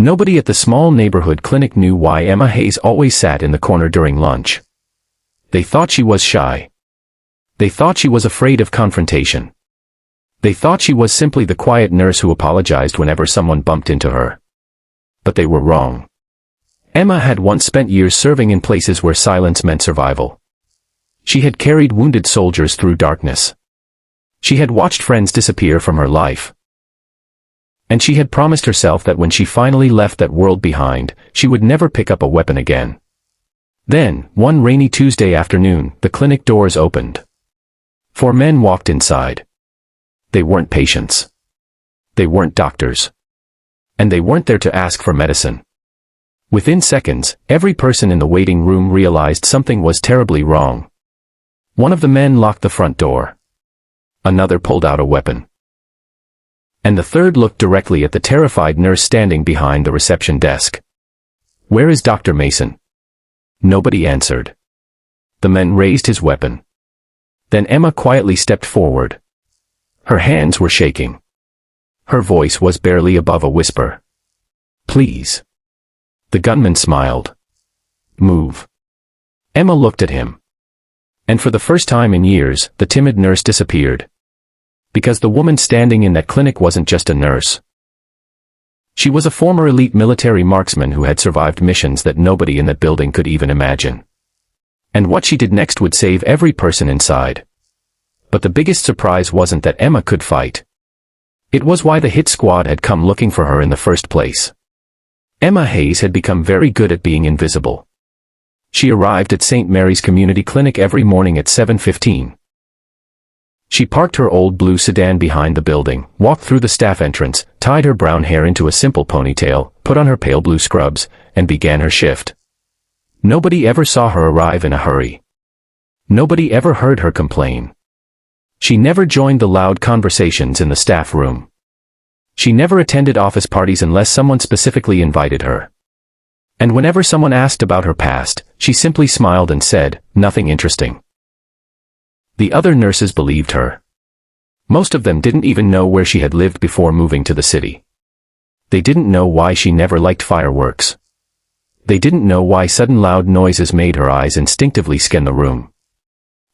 Nobody at the small neighborhood clinic knew why Emma Hayes always sat in the corner during lunch. They thought she was shy. They thought she was afraid of confrontation. They thought she was simply the quiet nurse who apologized whenever someone bumped into her. But they were wrong. Emma had once spent years serving in places where silence meant survival. She had carried wounded soldiers through darkness. She had watched friends disappear from her life. And she had promised herself that when she finally left that world behind, she would never pick up a weapon again. Then, one rainy Tuesday afternoon, the clinic doors opened. 4 men walked inside. They weren't patients. They weren't doctors. And they weren't there to ask for medicine. Within seconds, every person in the waiting room realized something was terribly wrong. One of the men locked the front door. Another pulled out a weapon. And the third looked directly at the terrified nurse standing behind the reception desk. "Where is Dr. Mason?" Nobody answered. The man raised his weapon. Then Emma quietly stepped forward. Her hands were shaking. Her voice was barely above a whisper. "Please." The gunman smiled. "Move." Emma looked at him. And for the first time in years, the timid nurse disappeared. Because the woman standing in that clinic wasn't just a nurse. She was a former elite military marksman who had survived missions that nobody in that building could even imagine. And what she did next would save every person inside. But the biggest surprise wasn't that Emma could fight. It was why the hit squad had come looking for her in the first place. Emma Hayes had become very good at being invisible. She arrived at St. Mary's Community Clinic every morning at 7:15. She parked her old blue sedan behind the building, walked through the staff entrance, tied her brown hair into a simple ponytail, put on her pale blue scrubs, and began her shift. Nobody ever saw her arrive in a hurry. Nobody ever heard her complain. She never joined the loud conversations in the staff room. She never attended office parties unless someone specifically invited her. And whenever someone asked about her past, she simply smiled and said, "Nothing interesting." The other nurses believed her. Most of them didn't even know where she had lived before moving to the city. They didn't know why she never liked fireworks. They didn't know why sudden loud noises made her eyes instinctively scan the room.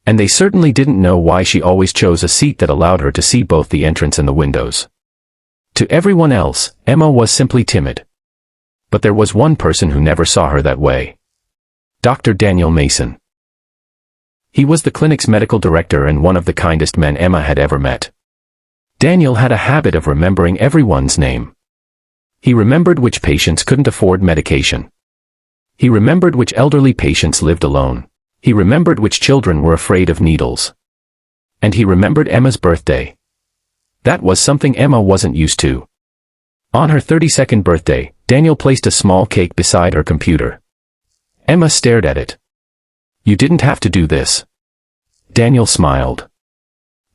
And they certainly didn't know why she always chose a seat that allowed her to see both the entrance and the windows. To everyone else, Emma was simply timid. But there was one person who never saw her that way. Dr. Daniel Mason. He was the clinic's medical director and one of the kindest men Emma had ever met. Daniel had a habit of remembering everyone's name. He remembered which patients couldn't afford medication. He remembered which elderly patients lived alone. He remembered which children were afraid of needles. And he remembered Emma's birthday. That was something Emma wasn't used to. On her 32nd birthday, Daniel placed a small cake beside her computer. Emma stared at it. "You didn't have to do this." Daniel smiled.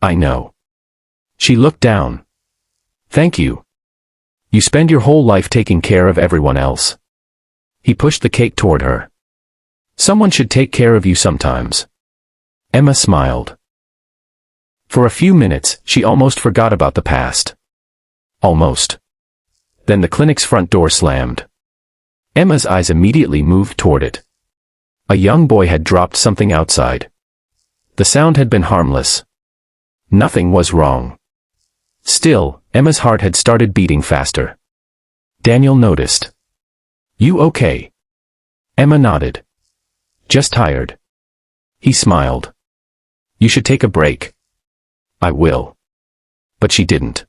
"I know." She looked down. "Thank you. You spend your whole life taking care of everyone else." He pushed the cake toward her. "Someone should take care of you sometimes." Emma smiled. For a few minutes, she almost forgot about the past. Almost. Then the clinic's front door slammed. Emma's eyes immediately moved toward it. A young boy had dropped something outside. The sound had been harmless. Nothing was wrong. Still, Emma's heart had started beating faster. Daniel noticed. "You okay?" Emma nodded. "Just tired." He smiled. "You should take a break." "I will." But she didn't.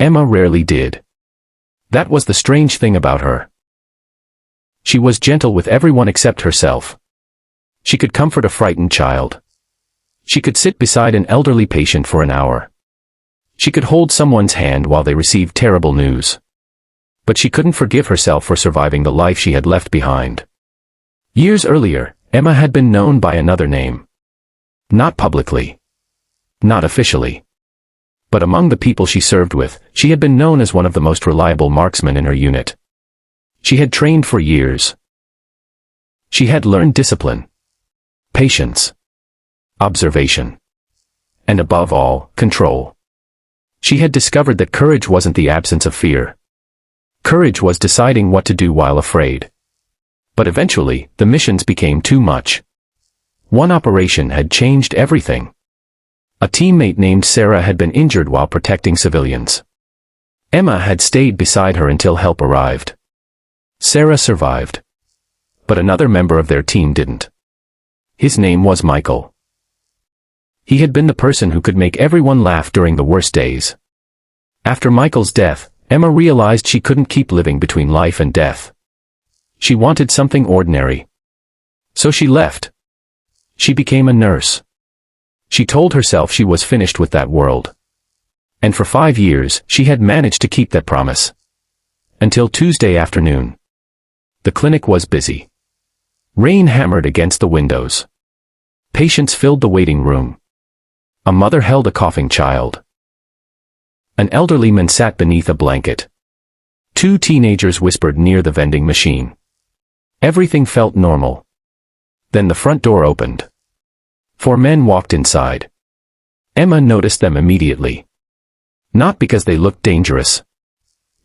Emma rarely did. That was the strange thing about her. She was gentle with everyone except herself. She could comfort a frightened child. She could sit beside an elderly patient for an hour. She could hold someone's hand while they received terrible news. But she couldn't forgive herself for surviving the life she had left behind. Years earlier, Emma had been known by another name. Not publicly. Not officially. But among the people she served with, she had been known as one of the most reliable marksmen in her unit. She had trained for years. She had learned discipline, patience, observation, and above all, control. She had discovered that courage wasn't the absence of fear. Courage was deciding what to do while afraid. But eventually, the missions became too much. One operation had changed everything. A teammate named Sarah had been injured while protecting civilians. Emma had stayed beside her until help arrived. Sarah survived. But another member of their team didn't. His name was Michael. He had been the person who could make everyone laugh during the worst days. After Michael's death, Emma realized she couldn't keep living between life and death. She wanted something ordinary. So she left. She became a nurse. She told herself she was finished with that world. And for 5 years, she had managed to keep that promise. Until Tuesday afternoon. The clinic was busy. Rain hammered against the windows. Patients filled the waiting room. A mother held a coughing child. An elderly man sat beneath a blanket. 2 teenagers whispered near the vending machine. Everything felt normal. Then the front door opened. 4 men walked inside. Emma noticed them immediately. Not because they looked dangerous.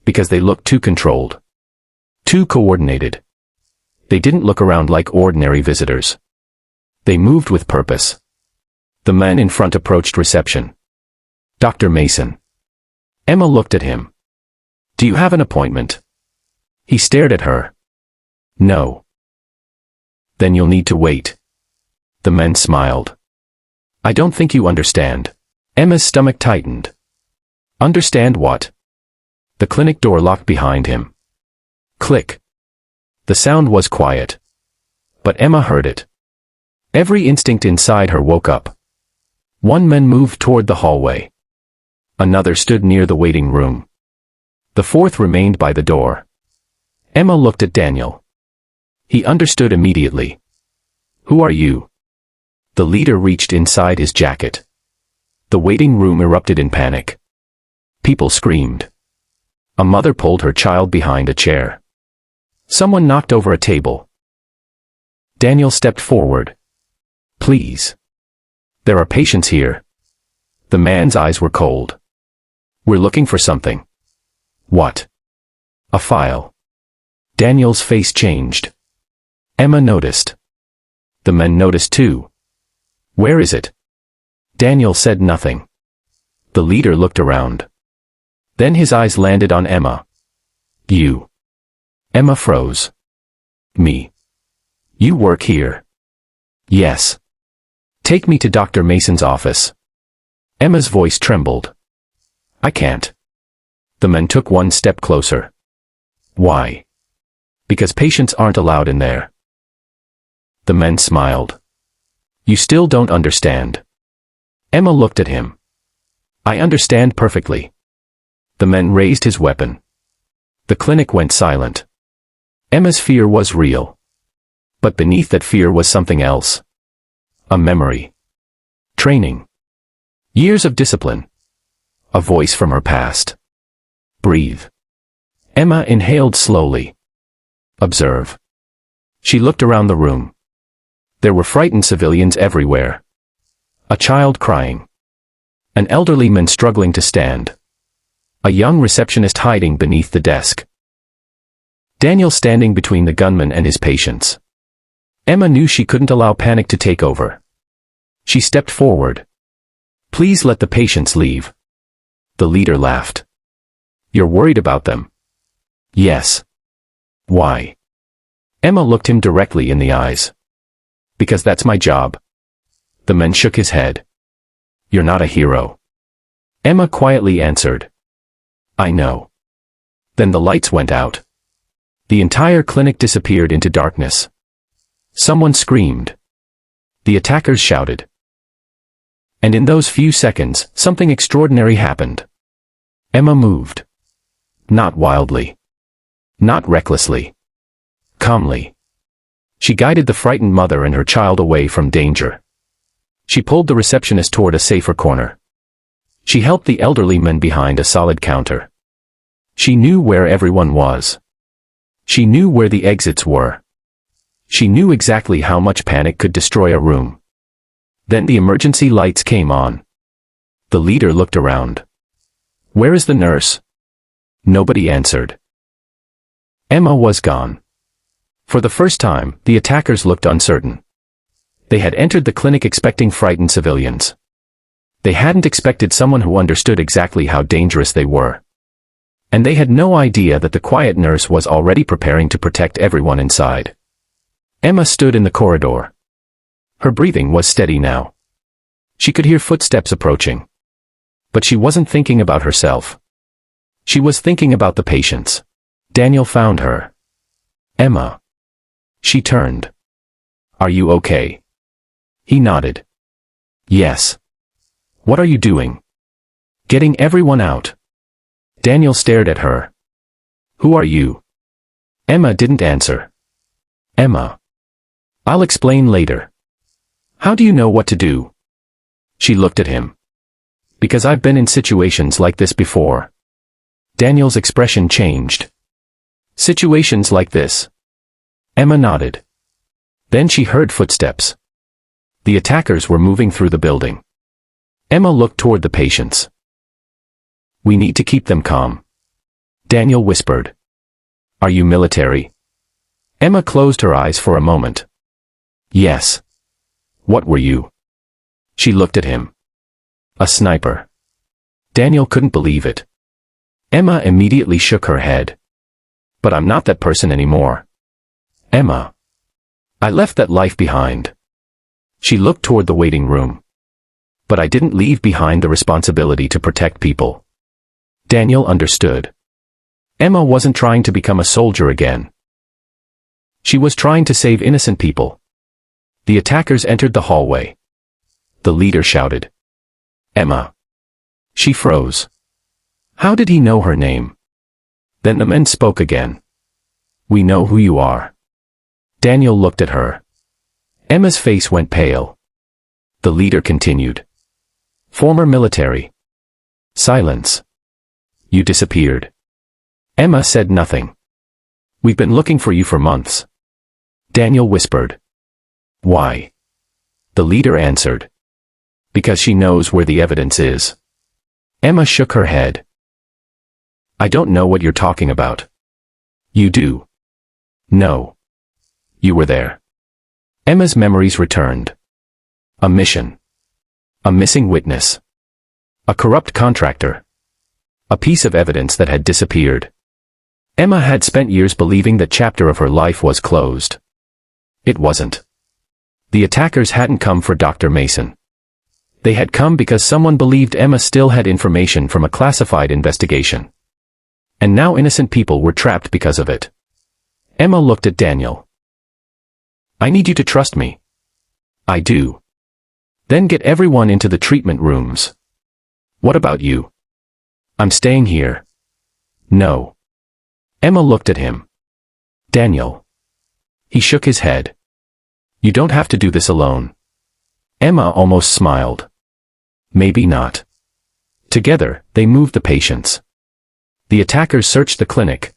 Because they looked too controlled. Too coordinated. They didn't look around like ordinary visitors. They moved with purpose. The man in front approached reception. Dr. Mason. Emma looked at him. Do you have an appointment? He stared at her. No. Then you'll need to wait. The man smiled. I don't think you understand. Emma's stomach tightened. Understand what? The clinic door locked behind him. Click. The sound was quiet. But Emma heard it. Every instinct inside her woke up. 1 man moved toward the hallway. Another stood near the waiting room. The 4th remained by the door. Emma looked at Daniel. He understood immediately. Who are you? The leader reached inside his jacket. The waiting room erupted in panic. People screamed. A mother pulled her child behind a chair. Someone knocked over a table. Daniel stepped forward. Please. There are patients here. The man's eyes were cold. We're looking for something. What? A file. Daniel's face changed. Emma noticed. The men noticed too. Where is it? Daniel said nothing. The leader looked around. Then his eyes landed on Emma. You. Emma froze. Me. You work here? Yes. Take me to Dr. Mason's office. Emma's voice trembled. I can't. The men took 1 step closer. Why? Because patients aren't allowed in there. The men smiled. You still don't understand. Emma looked at him. I understand perfectly. The man raised his weapon. The clinic went silent. Emma's fear was real. But beneath that fear was something else. A memory. Training. Years of discipline. A voice from her past. Breathe. Emma inhaled slowly. Observe. She looked around the room. There were frightened civilians everywhere. A child crying. An elderly man struggling to stand. A young receptionist hiding beneath the desk. Daniel standing between the gunman and his patients. Emma knew she couldn't allow panic to take over. She stepped forward. Please let the patients leave. The leader laughed. You're worried about them? Yes. Why? Emma looked him directly in the eyes. Because that's my job. The man shook his head. You're not a hero. Emma quietly answered. I know. Then the lights went out. The entire clinic disappeared into darkness. Someone screamed. The attackers shouted. And in those few seconds, something extraordinary happened. Emma moved. Not wildly. Not recklessly. Calmly. She guided the frightened mother and her child away from danger. She pulled the receptionist toward a safer corner. She helped the elderly man behind a solid counter. She knew where everyone was. She knew where the exits were. She knew exactly how much panic could destroy a room. Then the emergency lights came on. The leader looked around. Where is the nurse? Nobody answered. Emma was gone. For the first time, the attackers looked uncertain. They had entered the clinic expecting frightened civilians. They hadn't expected someone who understood exactly how dangerous they were. And they had no idea that the quiet nurse was already preparing to protect everyone inside. Emma stood in the corridor. Her breathing was steady now. She could hear footsteps approaching. But she wasn't thinking about herself. She was thinking about the patients. Daniel found her. Emma. She turned. Are you okay? He nodded. Yes. What are you doing? Getting everyone out. Daniel stared at her. Who are you? Emma didn't answer. Emma. I'll explain later. How do you know what to do? She looked at him. Because I've been in situations like this before. Daniel's expression changed. Situations like this. Emma nodded. Then she heard footsteps. The attackers were moving through the building. Emma looked toward the patients. We need to keep them calm. Daniel whispered. Are you military? Emma closed her eyes for a moment. Yes. What were you? She looked at him. A sniper. Daniel couldn't believe it. Emma immediately shook her head. But I'm not that person anymore. Emma. I left that life behind. She looked toward the waiting room. But I didn't leave behind the responsibility to protect people. Daniel understood. Emma wasn't trying to become a soldier again. She was trying to save innocent people. The attackers entered the hallway. The leader shouted. Emma. She froze. How did he know her name? Then the men spoke again. We know who you are. Daniel looked at her. Emma's face went pale. The leader continued. Former military. Silence. You disappeared. Emma said nothing. We've been looking for you for months. Daniel whispered. Why? The leader answered. Because she knows where the evidence is. Emma shook her head. I don't know what you're talking about. You do. No. You were there. Emma's memories returned. A mission. A missing witness. A corrupt contractor. A piece of evidence that had disappeared. Emma had spent years believing that chapter of her life was closed. It wasn't. The attackers hadn't come for Dr. Mason. They had come because someone believed Emma still had information from a classified investigation. And now innocent people were trapped because of it. Emma looked at Daniel. I need you to trust me. I do. Then get everyone into the treatment rooms. What about you? I'm staying here. No. Emma looked at him. Daniel. He shook his head. You don't have to do this alone. Emma almost smiled. Maybe not. Together, they moved the patients. The attackers searched the clinic.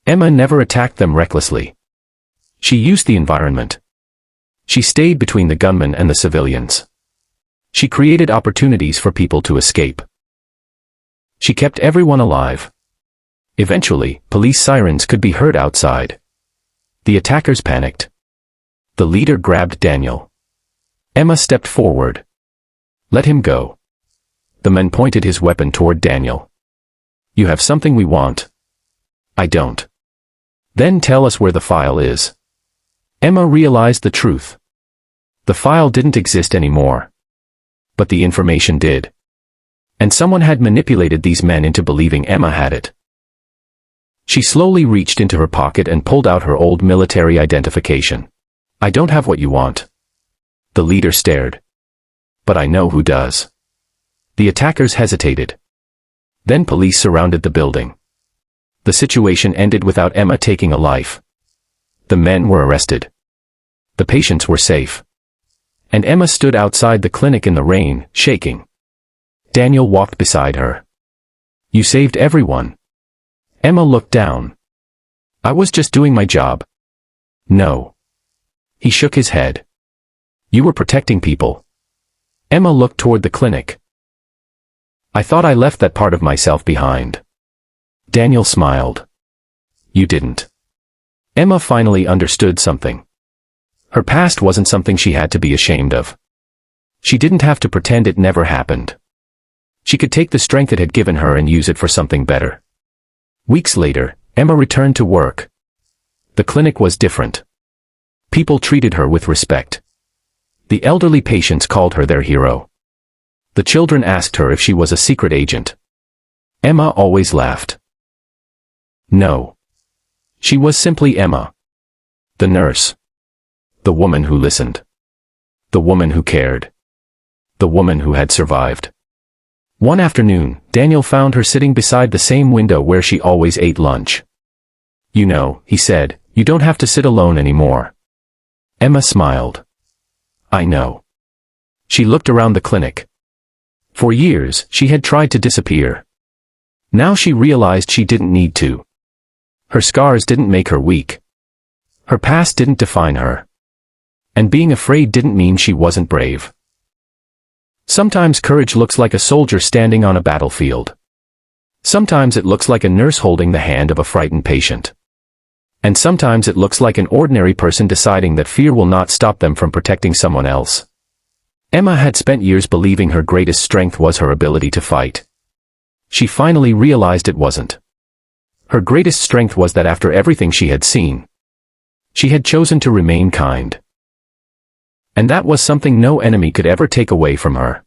Emma never attacked them recklessly. She used the environment. She stayed between the gunmen and the civilians. She created opportunities for people to escape. She kept everyone alive. Eventually, police sirens could be heard outside. The attackers panicked. The leader grabbed Daniel. Emma stepped forward. Let him go. The man pointed his weapon toward Daniel. You have something we want. I don't. Then tell us where the file is. Emma realized the truth. The file didn't exist anymore. But the information did. And someone had manipulated these men into believing Emma had it. She slowly reached into her pocket and pulled out her old military identification. I don't have what you want. The leader stared. But I know who does. The attackers hesitated. Then police surrounded the building. The situation ended without Emma taking a life. The men were arrested. The patients were safe. And Emma stood outside the clinic in the rain, shaking. Daniel walked beside her. You saved everyone. Emma looked down. I was just doing my job. No. He shook his head. You were protecting people. Emma looked toward the clinic. I thought I left that part of myself behind. Daniel smiled. You didn't. Emma finally understood something. Her past wasn't something she had to be ashamed of. She didn't have to pretend it never happened. She could take the strength it had given her and use it for something better. Weeks later, Emma returned to work. The clinic was different. People treated her with respect. The elderly patients called her their hero. The children asked her if she was a secret agent. Emma always laughed. No. She was simply Emma. The nurse. The woman who listened. The woman who cared. The woman who had survived. One afternoon, Daniel found her sitting beside the same window where she always ate lunch. You know, he said, you don't have to sit alone anymore. Emma smiled. I know. She looked around the clinic. For years, she had tried to disappear. Now she realized she didn't need to. Her scars didn't make her weak. Her past didn't define her. And being afraid didn't mean she wasn't brave. Sometimes courage looks like a soldier standing on a battlefield. Sometimes it looks like a nurse holding the hand of a frightened patient. And sometimes it looks like an ordinary person deciding that fear will not stop them from protecting someone else. Emma had spent years believing her greatest strength was her ability to fight. She finally realized it wasn't. Her greatest strength was that after everything she had seen, she had chosen to remain kind. And that was something no enemy could ever take away from her.